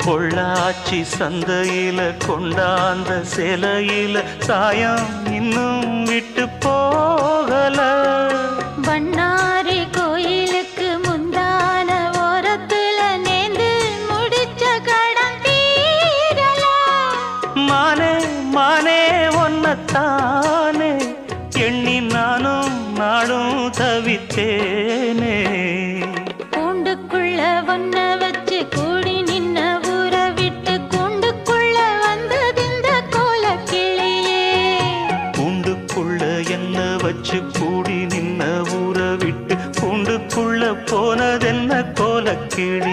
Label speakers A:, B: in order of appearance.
A: பொள்ளாச்சி சந்தையில கொண்டாந்த சிலையில சாயம் இன்னும் விட்டு போகல.
B: பண்ணாரி கோயிலுக்கு முந்தான ஓரத்துல நேந்து முடிச்ச கடன் தீரல.
A: மானே மானே ஒன்னத்தானே எண்ணி நானும் நாடும் தவித்தேனே.
B: கூண்டுக்குள்ள ஒன்ன வச்சு கூடி நின்ன ஊரை விட்டு கூண்டுக்குள்ள வந்ததிந்த கோலக்கிளியே.
A: கூண்டுக்குள்ள என்ன வச்சு கூடி நின்ன ஊரை விட்டு கூண்டுக்குள்ள போனதென்ன கோலக்கிளி.